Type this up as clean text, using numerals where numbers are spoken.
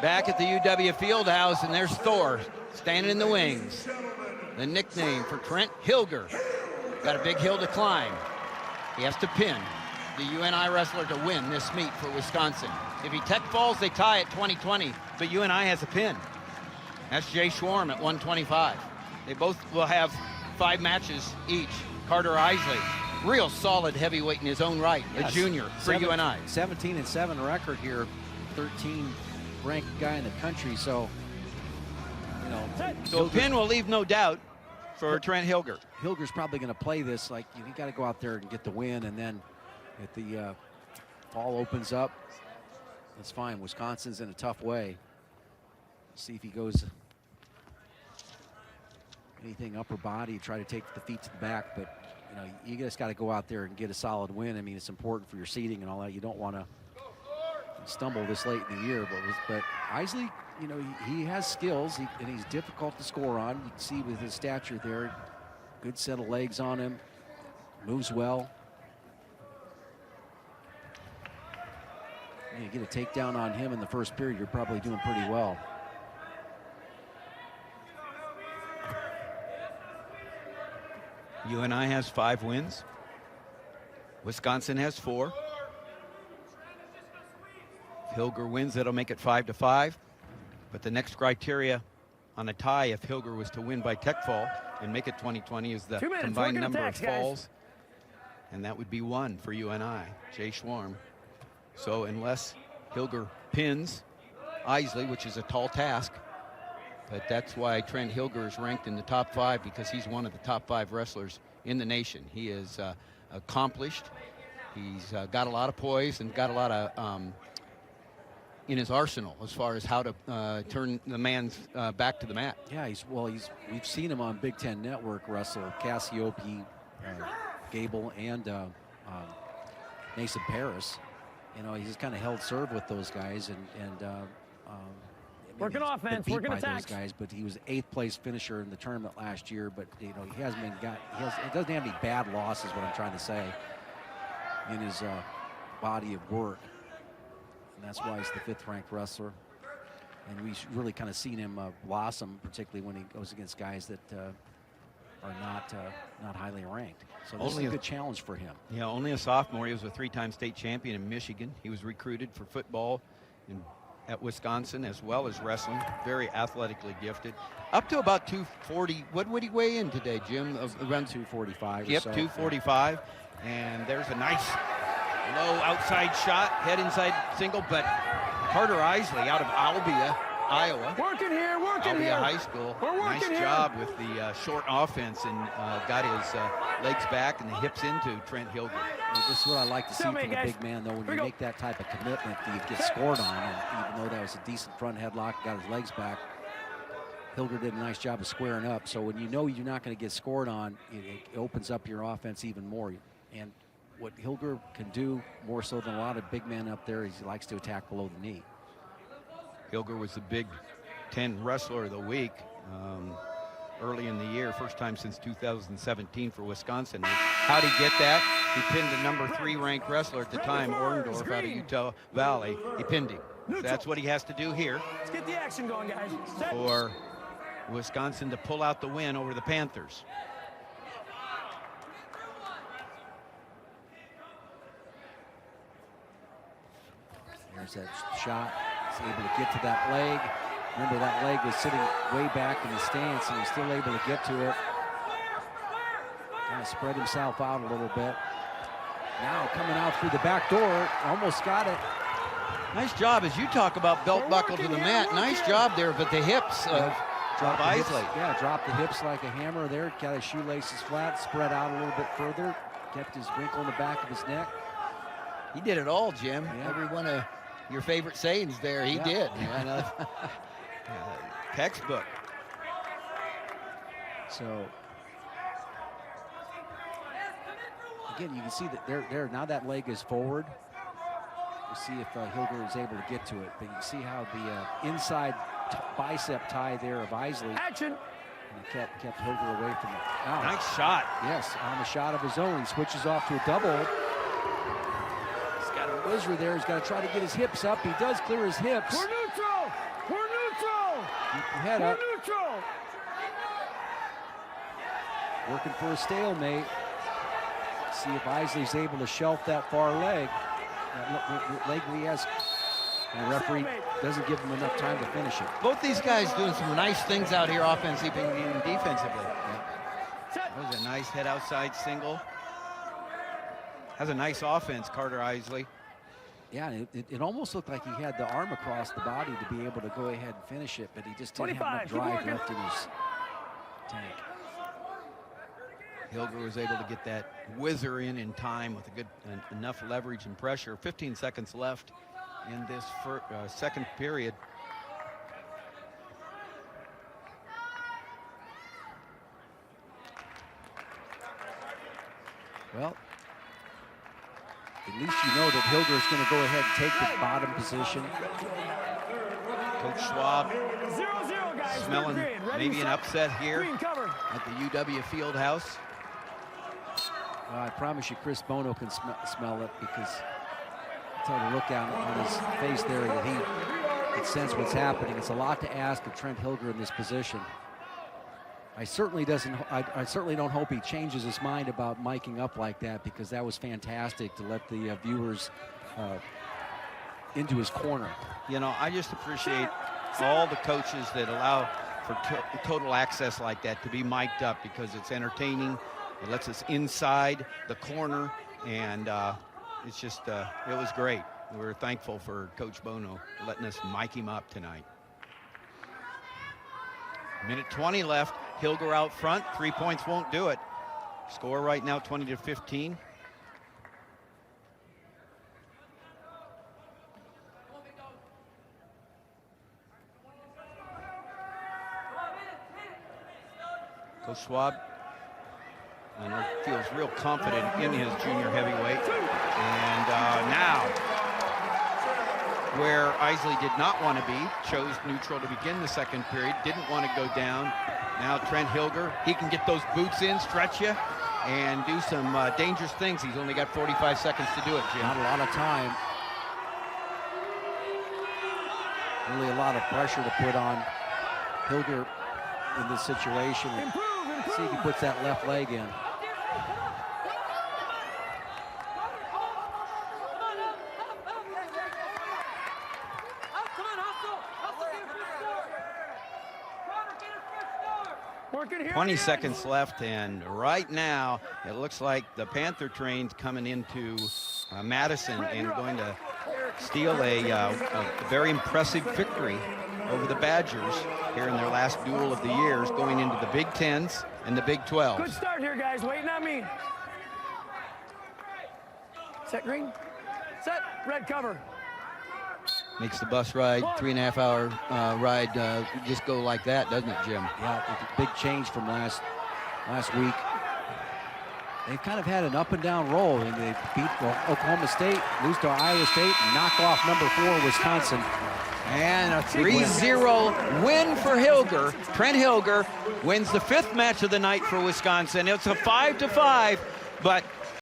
back at the UW Fieldhouse, and there's Thor standing in the wings. The nickname for Trent Hillger. Got a big hill to climb. He has to pin the UNI wrestler to win this meet for Wisconsin. If he tech falls, they tie at 20-20, but UNI has a pin. That's Jay Schwarm at 125. They both will have 5 matches each. Carter Isley, real solid heavyweight in his own right, a junior for UNI. 17-7 record here, 13 ranked guy in the country, so, you know. So a pin will leave no doubt for Trent Hillger. Hilger's probably going to play this like you got to go out there and get the win, and then if the fall opens up, that's fine. Wisconsin's in a tough way. See if he goes anything upper body, try to take the feet to the back, but you know, you just got to go out there and get a solid win. I mean, it's important for your seeding and all that. You don't want to stumble this late in the year, but Isley, you know, he has skills, and he's difficult to score on. You can see with his stature there, good set of legs on him, moves well. You get a takedown on him in the first period, you're probably doing pretty well. UNI has 5 wins. Wisconsin has 4. If Hillger wins, that'll make it 5-5. But the next criteria on a tie, if Hillger was to win by tech fall and make it 20-20, is the combined number of falls. And that would be 1 for UNI, Jay Schwarm. So unless Hillger pins Isley, which is a tall task, but that's why Trent Hillger is ranked in the top 5, because he's one of the top 5 wrestlers in the nation. He is accomplished. He's got a lot of poise and got a lot of in his arsenal as far as how to turn the man's back to the mat. Yeah, we've seen him on Big Ten Network wrestle Cassiope, Gable, and Mason Paris. You know, he's kind of held serve with those guys, and working offense, beat working by attacks. those guys, but he was 8th place finisher in the tournament last year. But you know, he hasn't been he doesn't have any bad losses. What I'm trying to say, in his body of work, and that's why he's the 5th ranked wrestler. And we've really kind of seen him blossom, particularly when he goes against guys that are not highly ranked. So this is a good challenge for him. Yeah, only a sophomore. He was a 3-time state champion in Michigan. He was recruited for football at Wisconsin as well as wrestling. Very athletically gifted. Up to about 240. What would he weigh in today, Jim? Around 245. Yep, 245. And there's a nice low outside shot, head inside single, but Carter Isley out of Albia, Iowa. Working here, working Albia here. High School. Nice job with the short offense, and got his legs back and the hips into Trent Hillger. Well, this is what I like to see from a big man, though. When you make that type of commitment, you get scored on. And even though that was a decent front headlock, got his legs back, Hillger did a nice job of squaring up. So when you know you're not going to get scored on, it opens up your offense even more. And what Hillger can do, more so than a lot of big men up there, is he likes to attack below the knee. Hillger was the Big Ten Wrestler of the Week early in the year, first time since 2017 for Wisconsin. How'd he get that? He pinned the number 3 ranked wrestler at the time, Orndorff, out of Utah Valley. He pinned him. So that's what he has to do here. Let's get the action going, guys. For Wisconsin to pull out the win over the Panthers. There's that shot. He's able to get to that leg. Remember, that leg was sitting way back in the stance, and he's still able to get to it. Kind of spread himself out a little bit. Now coming out through the back door, almost got it. Nice job, as you talk about belt buckle to the mat. Nice job there, but the hips of Isley. Yeah, dropped the hips like a hammer there. Got his shoelaces flat, spread out a little bit further. Kept his wrinkle in the back of his neck. He did it all, Jim. Yeah. Every one of your favorite sayings there, he did. Textbook. So again, you can see that there now that leg is forward. We'll see if Hillger is able to get to it. But you can see how the inside bicep tie there of Isley. Action. And kept Hillger away from it. Now, nice shot. Yes, on the shot of his own. He switches off to a double. He's got a whizzer there. He's got to try to get his hips up. He does clear his hips. We're neutral. head up. Neutral. Working for a stalemate. See if Isley's able to shelf that far leg. That leg he has. And the referee doesn't give him enough time to finish it. Both these guys doing some nice things out here offensively and defensively. That was a nice head outside single. Has a nice offense, Carter Isley. Yeah, it almost looked like he had the arm across the body to be able to go ahead and finish it, but he just didn't have enough drive left in his tank. Hillger was able to get that whizzer in time with a good enough leverage and pressure. 15 seconds left in this second period. Well, at least you know that Hillger is going to go ahead and take the bottom position. Coach Schwab 0-0, guys. smelling maybe an upset here Green cover. at the UW Fieldhouse. I promise you Chris Bono can smell it, because I tell the look on his face there that he can sense what's happening. It's a lot to ask of Trent Hillger in this position. I certainly don't hope he changes his mind about miking up like that, because that was fantastic to let the viewers into his corner. You know, I just appreciate all the coaches that allow for total access like that to be mic'd up, because it's entertaining. It lets us inside the corner, and it's just, it was great. We're thankful for Coach Bono letting us mic him up tonight. Minute 20 left. Hillger out front. 3 points won't do it. Score right now 20-15. Coach Schwab, I know, feels real confident in his junior heavyweight. And now, where Isley did not want to be, chose neutral to begin the second period, didn't want to go down. Now Trent Hillger, he can get those boots in, stretch you, and do some dangerous things. He's only got 45 seconds to do it, Jim. Not a lot of time. Really a lot of pressure to put on Hillger in this situation. See if he puts that left leg in. Working here. 20 seconds left, and right now it looks like the Panther train's coming into Madison and going to steal a very impressive victory over the Badgers here in their last duel of the years, going into the Big Tens and the Big 12s. Good start here, guys. Waiting on me. Set green. Set red cover. Makes the bus ride, 3.5 hour ride, just go like that, doesn't it, Jim? Yeah, it's a big change from last week. They've kind of had an up and down roll, and they beat Oklahoma State, lose to Iowa State, and knock off number 4 Wisconsin. And a 3-0 win for Hillger. Trent Hillger wins the 5th match of the night for Wisconsin. It's a 5-5, but